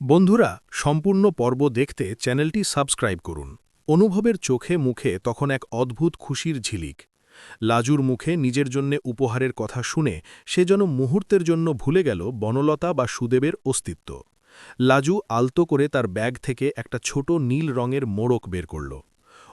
বন্ধুরা, সম্পূর্ণ পর্ব দেখতে চ্যানেলটি সাবস্ক্রাইব করুন। অনুভবের চোখে মুখে তখন এক অদ্ভুত খুশির ঝিলিক। লাজুর মুখে নিজের জন্য উপহারের কথা শুনে সে যেন মুহূর্তের জন্য ভুলে গেল বনলতা বা সুদেবের অস্তিত্ব। লাজু আলতো করে তার ব্যাগ থেকে একটা ছোট নীল রঙের মোড়ক বের করল।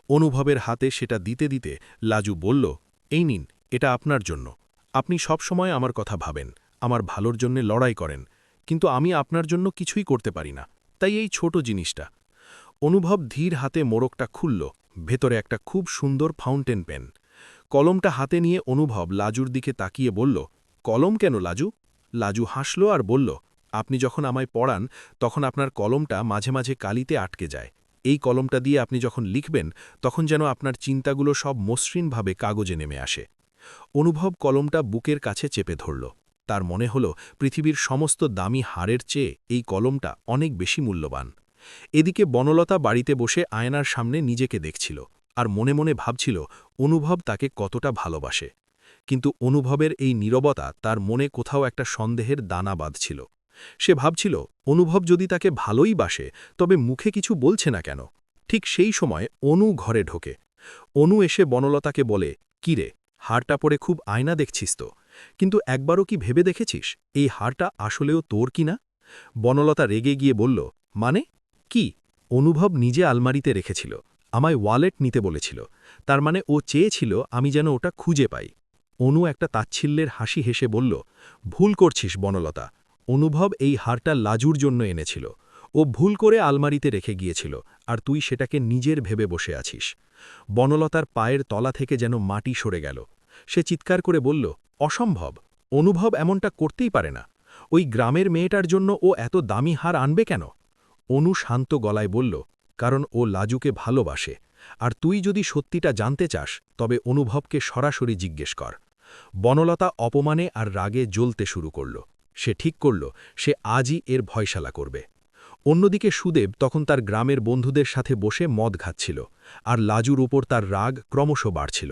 অনুভবের হাতে সেটা দিতে দিতে লাজু বলল, এই নিন, এটা আপনার জন্য। আপনি সব সময় আমার কথা ভাবেন, আমার ভালোর জন্য লড়াই করেন, কিন্তু আমি আপনার জন্য কিছুই করতে পারি না, তাই এই ছোট জিনিসটা। অনুভব ধীর হাতে মোড়কটা খুলল। ভেতরে একটা খুব সুন্দর ফাউন্টেন পেন। কলমটা হাতে নিয়ে অনুভব লাজুর দিকে তাকিয়ে বলল, কলম কেন লাজু? লাজু হাসল আর বলল, আপনি যখন আমায় পড়ান তখন আপনার কলমটা মাঝে মাঝে কালিতে আটকে যায়। এই কলমটা দিয়ে আপনি যখন লিখবেন তখন যেন আপনার চিন্তাগুলো সব মসৃণভাবে কাগজে নেমে আসে। অনুভব কলমটা বুকের কাছে চেপে ধরল। তার মনে হল পৃথিবীর সমস্ত দামি হারের চেয়ে এই কলমটা অনেক বেশি মূল্যবান। এদিকে বনলতা বাড়িতে বসে আয়নার সামনে নিজেকে দেখছিল আর মনে মনে ভাবছিল অনুভব তাকে কতটা ভালোবাসে। কিন্তু অনুভবের এই নীরবতা তার মনে কোথাও একটা সন্দেহের দানা বাঁধছিল। সে ভাবছিল, অনুভব যদি তাকে ভালোই বাসে তবে মুখে কিছু বলছে না কেন। ঠিক সেই সময় অনু ঘরে ঢোকে। অনু এসে বনলতাকে বলে, কিরে, হারটা পরে খুব আয়না দেখছিস তো, কিন্তু একবারও কি ভেবে দেখেছিস এই হারটা আসলেও তোর কিনা? বনলতা রেগে গিয়ে বলল, মানে কি? অনুভব নিজে আলমারিতে রেখেছিল, আমায় ওয়ালেট নিতে বলেছিল, তার মানে ও চেয়েছিল আমি যেন ওটা খুঁজে পাই। অনু একটা তাচ্ছিল্যের হাসি হেসে বলল, ভুল করছিস বনলতা, অনুভব এই হারটা লাজুর জন্য এনেছিল। ও ভুল করে আলমারিতে রেখে গিয়েছিল আর তুই সেটাকে নিজের ভেবে বসে আছিস। বনলতার পায়ের তলা থেকে যেন মাটি সরে গেল। সে চিৎকার করে বলল, অসম্ভব, অনুভব এমনটা করতেই পারে না। ওই গ্রামের মেয়েটার জন্য ও এত দামি হার আনবে কেন? অনু শান্ত গলায় বলল, কারণ ও লাজুকে ভালোবাসে, আর তুই যদি সত্যিটা জানতে চাস তবে অনুভবকে সরাসরি জিজ্ঞেস কর। বনলতা অপমানে আর রাগে জ্বলতে শুরু করল। সে ঠিক করল সে আজই এর ভয়শালা করবে। অন্যদিকে সুদেব তখন তার গ্রামের বন্ধুদের সাথে বসে মদ খাচ্ছিল, আর লাজুর উপর তার রাগ ক্রমশ বাড়ছিল।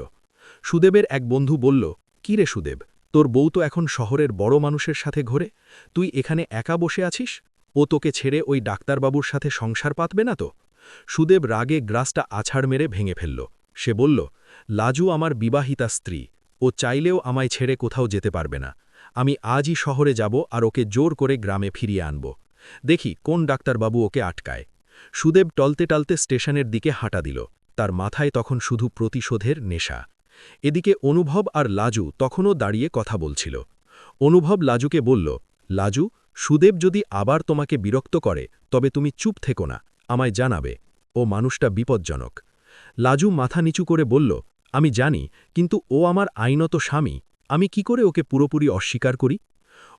সুদেবের এক বন্ধু বলল, কি রে সুদেব, তোর বউ তো এখন শহরের বড় মানুষের সাথে ঘোরে, তুই এখানে একা বসে আছিস? ও তোকে ছেড়ে ওই ডাক্তারবাবুর সাথে সংসার পাতবে না তো? সুদেব রাগে গ্রাসটা আছাড় মেরে ভেঙে ফেলল। সে বলল, লাজু আমার বিবাহিতা স্ত্রী, ও চাইলেও আমায় ছেড়ে কোথাও যেতে পারবে না। আমি আজই শহরে যাব আর ওকে জোর করে গ্রামে ফিরিয়ে আনব। দেখি কোন ডাক্তারবাবু ওকে আটকায়। সুদেব টলতে টলতে স্টেশনের দিকে হাঁটা দিল। তার মাথায় তখন শুধু প্রতিশোধের নেশা। এদিকে অনুভব আর লাজু তখনও দাঁড়িয়ে কথা বলছিল। অনুভব লাজুকে বলল, লাজু, সুদেব যদি আবার তোমাকে বিরক্ত করে তবে তুমি চুপ থেকো না, আমায় জানাবে। ও মানুষটা বিপজ্জনক। লাজু মাথা নিচু করে বলল, আমি জানি, কিন্তু ও আমার আইনত স্বামী, আমি কি করে ওকে পুরোপুরি অস্বীকার করি?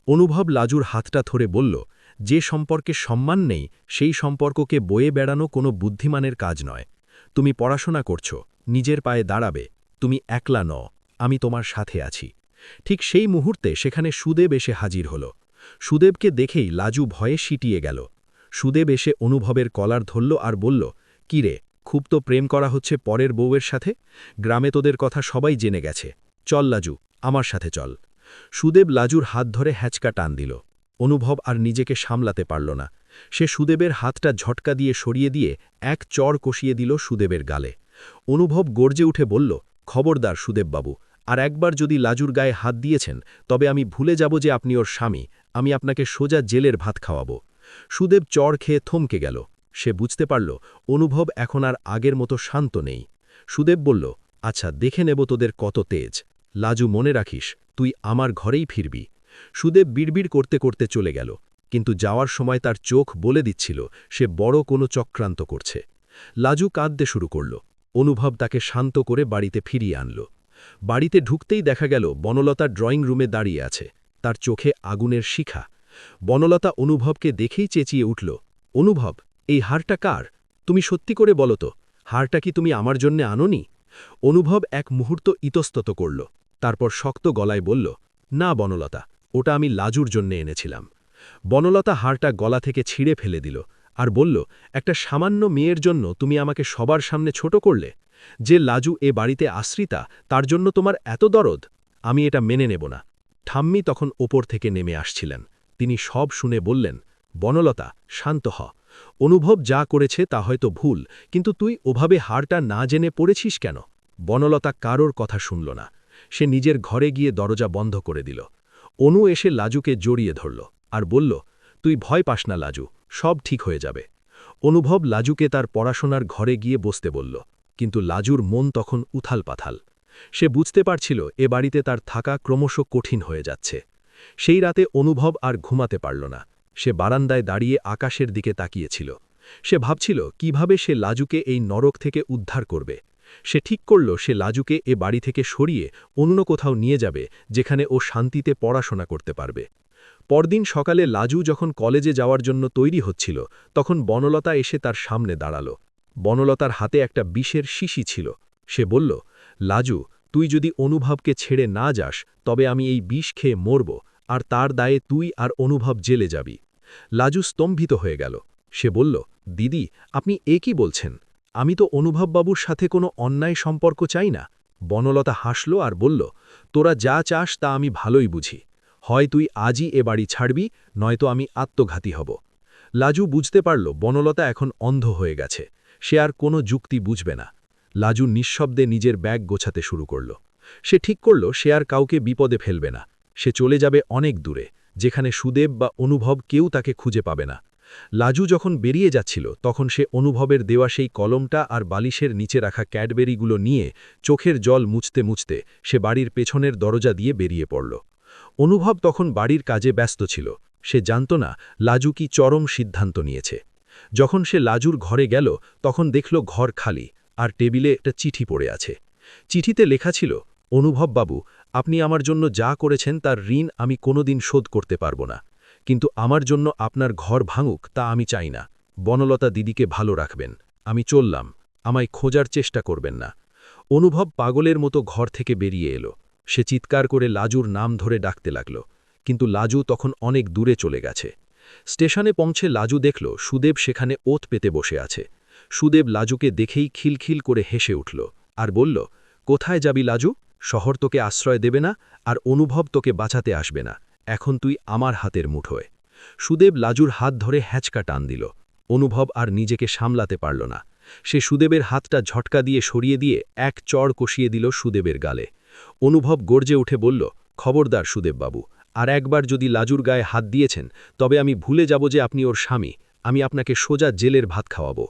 অনুভব লাজুর হাতটা ধরে বলল, যে সম্পর্কে সম্মান নেই সেই সম্পর্ককে বয়ে বেড়ানো কোনো বুদ্ধিমানের কাজ নয়। তুমি পড়াশোনা করছো, নিজের পায়ে দাঁড়াবে, তুমি একলা নও, আমি তোমার সাথে আছি। ঠিক সেই মুহূর্তে সেখানে সুদেব এসে হাজির হল। সুদেবকে দেখেই লাজু ভয়ে সিটিয়ে গেল। সুদেব এসে অনুভবের কলার ধরল আর বলল, কি রে, খুব তো প্রেম করা হচ্ছে পরের বউয়ের সাথে, গ্রামে তোদের কথা সবাই জেনে গেছে, চল লাজু, আমার সাথে চল। সুদেব লাজুর হাত ধরে হ্যাচকা টান দিল। অনুভব আর নিজেকে সামলাতে পারল না। সে সুদেবের হাতটা ঝটকা দিয়ে সরিয়ে দিয়ে এক চড় কষিয়ে দিল সুদেবের গালে। অনুভব গর্জে উঠে বলল, খবরদার সুদেববাবু, আর একবার যদি লাজুর গায়ে হাত দিয়েছেন তবে আমি ভুলে যাব যে আপনি ওর স্বামী, আমি আপনাকে সোজা জেলের ভাত খাওয়াব। সুদেব চড় খেয়ে থমকে গেল। সে বুঝতে পারল অনুভব এখন আর আগের মতো শান্ত নেই। সুদেব বলল, আচ্ছা, দেখে নেব তোদের কত তেজ। লাজু, মনে রাখিস, তুই আমার ঘরেই ফিরবি। সুদেব বিড়বিড় করতে করতে চলে গেল, কিন্তু যাওয়ার সময় তার চোখ বলে দিচ্ছিল সে বড় কোনো চক্রান্ত করছে। লাজু কাঁদতে শুরু করল। অনুভব তাকে শান্ত করে বাড়িতে ফিরিয়ে আনল। বাড়িতে ঢুকতেই দেখা গেল বনলতা ড্রয়িং রুমে দাঁড়িয়ে আছে, তার চোখে আগুনের শিখা। বনলতা অনুভবকে দেখেই চেঁচিয়ে উঠল, অনুভব, এই হারটা কার? তুমি সত্যি করে বলো তো, হারটা কি তুমি আমার জন্যে আনোনি? অনুভব এক মুহূর্ত ইতস্তত করল, তারপর শক্ত গলায় বলল, না বনলতা, ওটা আমি লাজুর জন্যে এনেছিলাম। বনলতা হারটা গলা থেকে ছিঁড়ে ফেলে দিল আর বলল, একটা সামান্য মেয়ের জন্য তুমি আমাকে সবার সামনে ছোট করলে? যে লাজু এ বাড়িতে আশ্রিতা তার জন্য তোমার এত দরদ? আমি এটা মেনে নেব না। ঠাম্মি তখন ওপর থেকে নেমে আসছিলেন। তিনি সব শুনে বললেন, বনলতা, শান্ত হ। অনুভব যা করেছে তা হয়তো ভুল, কিন্তু তুই ওভাবে হারটা না জেনে পড়েছিস কেন? বনলতা কারোর কথা শুনল না। সে নিজের ঘরে গিয়ে দরজা বন্ধ করে দিল। অনু এসে লাজুকে জড়িয়ে ধরল আর বলল, তুই ভয় পাস না লাজু, সব ঠিক হয়ে যাবে। অনুভব লাজুকে তার পড়াশোনার ঘরে গিয়ে বসতে বলল, কিন্তু লাজুর মন তখন উথাল পাথাল। সে বুঝতে পারছিল এ বাড়িতে তার থাকা ক্রমশ কঠিন হয়ে যাচ্ছে। সেই রাতে অনুভব আর ঘুমাতে পারল না। সে বারান্দায় দাঁড়িয়ে আকাশের দিকে তাকিয়েছিল। সে ভাবছিল কিভাবে সে লাজুকে এই নরক থেকে উদ্ধার করবে। সে ঠিক করল সে লাজুকে এ বাড়ি থেকে সরিয়ে অন্য কোথাও নিয়ে যাবে, যেখানে ও শান্তিতে পড়াশোনা করতে পারবে। পরদিন সকালে লাজু যখন কলেজে যাওয়ার জন্য তৈরি হচ্ছিল, তখন বনলতা এসে তার সামনে দাঁড়াল। বনলতার হাতে একটা বিষের শিশি ছিল। সে বলল, লাজু, তুই যদি অনুভবকে ছেড়ে না যাস, তবে আমি এই বিষ খেয়ে মরব, আর তার দায়ে তুই আর অনুভব জেলে যাবি। লাজু স্তম্ভিত হয়ে গেল। সে বলল, দিদি, আপনি কি বলছেন? আমি তো অনুভববাবুর সাথে কোনো অন্যায় সম্পর্ক চাই না। বনলতা হাসল আর বলল, তোরা যা চাস তা আমি ভালোই বুঝি। হয় তুই আজই এ বাড়ি ছাড়বি, নয়তো আমি আত্মঘাতী হব। লাজু বুঝতে পারল বনলতা এখন অন্ধ হয়ে গেছে। সে আর কোনো যুক্তি বুঝবে না। লাজু নিঃশব্দে নিজের ব্যাগ গোছাতে শুরু করল। সে ঠিক করল সে আর কাউকে বিপদে ফেলবে না। সে চলে যাবে অনেক দূরে, যেখানে সুদেব বা অনুভব কেউ তাকে খুঁজে পাবে না। লাজু যখন বেরিয়ে যাচ্ছিল, তখন সে অনুভবের দেওয়া সেই কলমটা আর বালিশের নিচে রাখা ক্যাডবেরিগুলো নিয়ে চোখের জল মুছতে মুছতে সে বাড়ির পেছনের দরজা দিয়ে বেরিয়ে পড়ল। অনুভব তখন বাড়ির কাজে ব্যস্ত ছিল। সে জানত না লাজু কি চরম সিদ্ধান্ত নিয়েছে। যখন সে লাজুর ঘরে গেল, তখন দেখল ঘর খালি, আর টেবিলে একটা চিঠি পড়ে আছে। চিঠিতে লেখা ছিল, অনুভব বাবু, আপনি আমার জন্য যা করেছেন তার ঋণ আমি কোনোদিন শোধ করতে পারব না, কিন্তু আমার জন্য আপনার ঘর ভাঙুক তা আমি চাই না। বনলতা দিদিকে ভালো রাখবেন। আমি চললাম, আমায় খোঁজার চেষ্টা করবেন না। অনুভব পাগলের মতো ঘর থেকে বেরিয়ে এলো। সে চিৎকার করে লাজুর নাম ধরে ডাকতে লাগল, কিন্তু লাজু তখন অনেক দূরে চলে গেছে। স্টেশনে পৌঁছে লাজু দেখল সুদেব সেখানে ওত পেতে বসে আছে। সুদেব লাজুকে দেখেই খিলখিল করে হেসে উঠল আর বলল, কোথায় যাবি লাজু? শহর তোকে আশ্রয় দেবে না, আর অনুভব তোকে বাঁচাতে আসবে না। এখন তুই আমার হাতের মুঠোয়। সুদেব লাজুর হাত ধরে হ্যাঁচকা টান দিল। অনুভব আর নিজেকে সামলাতে পারল না। সে সুদেবের হাতটা ঝটকা দিয়ে সরিয়ে দিয়ে এক চড় কষিয়ে দিল সুদেবের গালে। অনুভব গর্জে উঠে বলল, খবরদার সুদেববাবু, আর একবার যদি লাজুর গায়ে হাত দিয়েছেন, তবে আমি ভুলে যাব যে আপনি ওর স্বামী। আমি আপনাকে সোজা জেলের ভাত খাওয়াবো।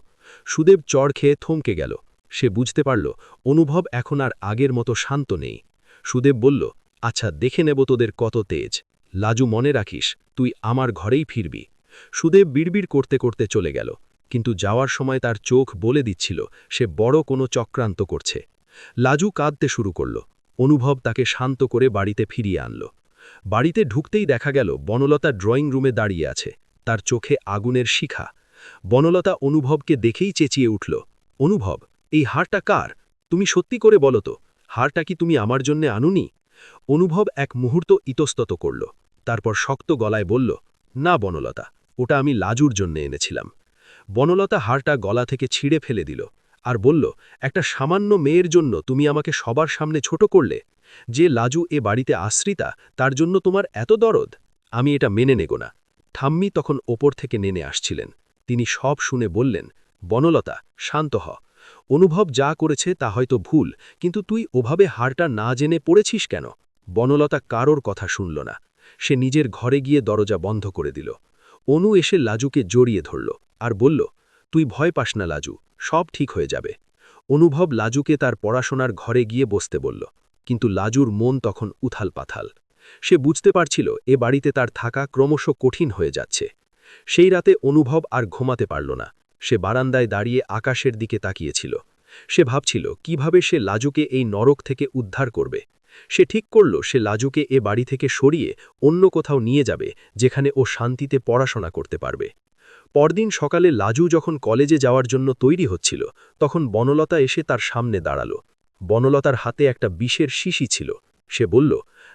সুদেব চড় খেয়ে থমকে গেল। সে বুঝতে পারল অনুভব এখন আর আগের মতো শান্ত নেই। সুদেব বলল, আচ্ছা, দেখে নেব তোদের কত তেজ। লাজু, মনে রাখিস, তুই আমার ঘরেই ফিরবি। সুদেব বিড়বিড় করতে করতে চলে গেল, কিন্তু যাওয়ার সময় তার চোখ বলে দিচ্ছিল সে বড় কোনো চক্রান্ত করছে। লাজু কাঁদতে শুরু করল। অনুভব তাকে শান্ত করে বাড়িতে ফিরিয়ে আনল। বাড়িতে ঢুকতেই দেখা গেল বনলতা ড্রয়িং রুমে দাঁড়িয়ে আছে, তার চোখে আগুনের শিখা। বনলতা অনুভবকে দেখেই চেঁচিয়ে উঠল, অনুভব, এই হারটা কার? তুমি সত্যি করে বলো তো, হারটা কি তুমি আমার জন্যে আনুনি? অনুভব এক মুহূর্ত ইতস্তত করল, তারপর শক্ত গলায় বলল, না বনলতা, ওটা আমি লাজুর জন্য এনেছিলাম। বনলতা হারটা গলা থেকে ছিঁড়ে ফেলে দিল আর বলল, একটা সামান্য মেয়ের জন্য তুমি আমাকে সবার সামনে ছোট করলে? যে লাজু এ বাড়িতে আশ্রিতা, তার জন্য তোমার এত দরদ? আমি এটা মেনে নেব না। ঠাম্মি তখন ওপর থেকে নেমে আসছিলেন। তিনি সব শুনে বললেন, বনলতা, শান্ত হ। অনুভব যা করেছে তা হয়তো ভুল, কিন্তু তুই ওভাবে হারটা না জেনে পড়েছিস কেন? বনলতা কারোর কথা শুনল না। সে নিজের ঘরে গিয়ে দরজা বন্ধ করে দিল। অনু এসে লাজুকে জড়িয়ে ধরল আর বলল, তুই ভয় পাস না লাজু, সব ঠিক হয়ে যাবে। অনুভব লাজুকে তার পড়াশোনার ঘরে গিয়ে বসতে বলল, কিন্তু লাজুর মন তখন উথাল পাথাল। সে বুঝতে পারছিল এ বাড়িতে তার থাকা ক্রমশ কঠিন হয়ে যাচ্ছে। সেই রাতে অনুভব আর ঘুমাতে পারল না। সে বারান্দায় দাঁড়িয়ে আকাশের দিকে তাকিয়েছিল। সে ভাবছিল কিভাবে সে লাজুকে এই নরক থেকে উদ্ধার করবে। সে ঠিক করল সে লাজুকে এ বাড়ি থেকে সরিয়ে অন্য কোথাও নিয়ে যাবে, যেখানে ও শান্তিতে পড়াশোনা করতে পারবে। পরদিন সকালে লাজু যখন কলেজে যাওয়ার জন্য তৈরি হচ্ছিল, তখন বনলতা এসে তার সামনে দাঁড়াল। বনলতার হাতে একটা বিষের শিশি ছিল। সে বলল,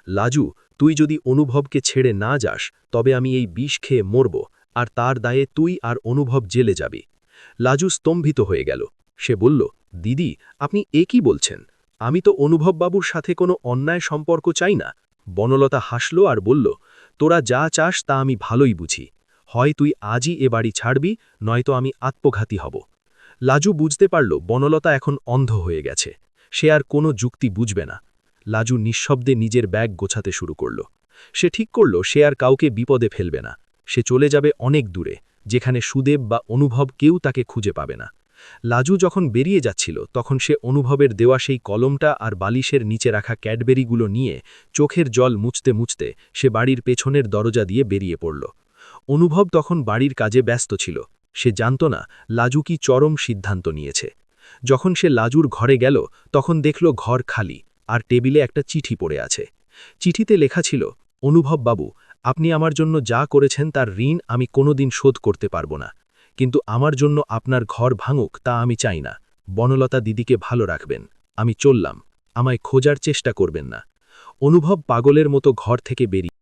লাজু, তুই যদি অনুভবকে ছেড়ে না যাস, তবে আমি এই বিষ খেয়ে মরব, আর তার দায়ে তুই আর অনুভব জেলে যাবি। লাজু স্তম্ভিত হয়ে গেল। সে বলল, দিদি, আপনি কি বলছেন? আমি তো অনুভববাবুর সাথে কোনো অন্যায় সম্পর্ক চাই না। বনলতা হাসল আর বলল, তোরা যা চাস তা আমি ভালোই বুঝি। হয় তুই আজই এ বাড়ি ছাড়বি, নয়তো আমি আত্মঘাতী হব। লাজু বুঝতে পারল বনলতা এখন অন্ধ হয়ে গেছে। সে আর কোনো যুক্তি বুঝবে না। লাজু নিঃশব্দে নিজের ব্যাগ গোছাতে শুরু করল। সে ঠিক করল সে আর কাউকে বিপদে ফেলবে না। সে চলে যাবে অনেক দূরে, যেখানে সুদেব বা অনুভব কেউ তাকে খুঁজে পাবে না। লাজু যখন বেরিয়ে যাচ্ছিল তখন সে অনুভবের দেওয়া সেই কলমটা আর বালিশের নিচে রাখা ক্যাডবেরিগুলো নিয়ে চোখের জল মুছতে মুছতে সে বাড়ির পেছনের দরজা দিয়ে বেরিয়ে পড়ল। অনুভব তখন বাড়ির কাজে ব্যস্ত ছিল। সে জানত না লাজু কি চরম সিদ্ধান্ত নিয়েছে। যখন সে লাজুর ঘরে গেল তখন দেখল ঘর খালি, আর টেবিলে একটা চিঠি পড়ে আছে। চিঠিতে লেখা ছিল, অনুভব বাবু, আপনি আমার জন্য যা করেছেন তার ঋণ আমি কোনোদিন শোধ করতে পারব না, কিন্তু আমার জন্য আপনার ঘর ভাঙুক তা আমি চাই না। বনলতা দিদিকে ভালো রাখবেন। আমি চললাম। আমায় খোঁজার চেষ্টা করবেন না। অনুভব পাগলের মতো ঘর থেকে বেরিয়ে